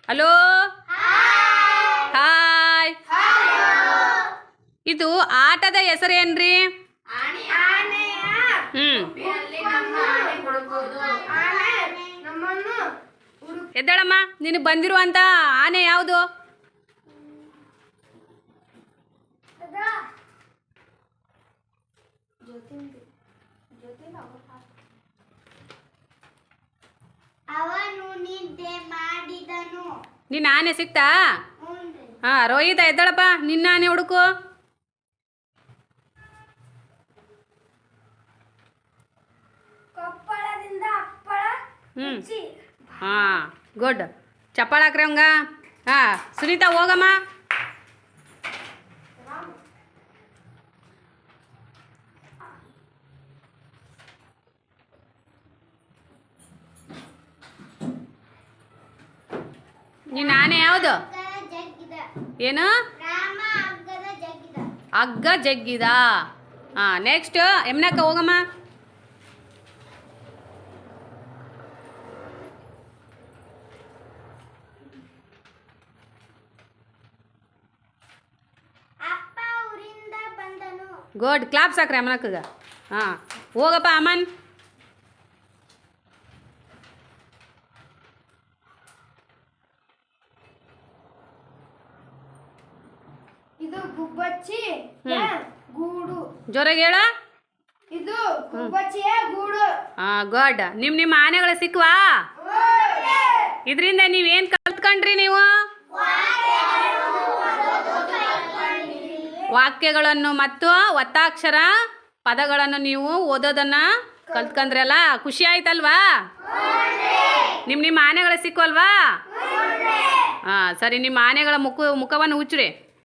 Hello hi. ಇದು ಆಟದ ಹೆಸರೇನ್ರಿ? ಎದ್ದಳಮ್ಮ, ನಿನಗೆ ಬಂದಿರುವಂತ ಆನೆ ಯಾವುದು? ಅವನು ನಿದ್ದೆ ಮಾಡಿದನು. ನಿನ್ನ ಆನೆ ಸಿಕ್ತಾ? ಹಾಂ, ರೋಹಿತ ಎದ್ದಳಪ್ಪ, ನಿನ್ನ ಆನೆ ಹುಡುಕು. ಕೊಪ್ಪಳದಿಂದ ಅಪ್ಪಳ. ಹಾಂ, ಗುಡ್. ಚಪ್ಪಾಳ ಹಾಕ್ರಿ ಅವಂಗ. ಹಾಂ, ಸುನೀತಾ ಹೋಗಮ್ಮ. ನಿನ್ನ ಆನೆ ಯಾವುದು? ಏನು? ಹಗ್ಗ ಜಗ್ಗಿದ. ಹಾಂ, ನೆಕ್ಸ್ಟ್ ಯಮ್ನಕ್ಕ ಹೋಗಮ್ಮ. ಗುಡ್, ಕ್ಲಾಪ್ಸ್ ಹಾಕ್ರಿ ಅಮ್ಮನಕ್ಕಗ. ಹಾಂ, ಹೋಗಪ್ಪ ಅಮನ್. ಇದು ಗುಬ್ಬಚ್ಚಿ ಗೂಡು. ಜೋರಾಗಿ ಹೇಳ. ಇದು ಗುಬ್ಬಚ್ಚಿಯ ಗೂಡು. ಹಾಂ, ಗುಡ್. ನಿಮ್ಮ ಆನೆಗಳು ಸಿಕ್ವಾ? ಇದರಿಂದ ನೀವೇನು ಕಲ್ತ್ಕೊಂಡ್ರಿ ನೀವು? ವಾಕ್ಯಗಳನ್ನು ಮತ್ತು ಒತ್ತಾಕ್ಷರ ಪದಗಳನ್ನು ನೀವು ಓದೋದನ್ನು ಕಲ್ತ್ಕೊಂಡ್ರಲ್ಲ, ಖುಷಿ ಆಯ್ತಲ್ವಾ? ನಿಮ್ಮ ಆನೆಗಳು ಸಿಕ್ಕಲ್ವಾ? ಹಾಂ, ಸರಿ. ನಿಮ್ಮ ಆನೆಗಳ ಮುಖವನ್ನು ಉಚ್ಚ್ರಿ.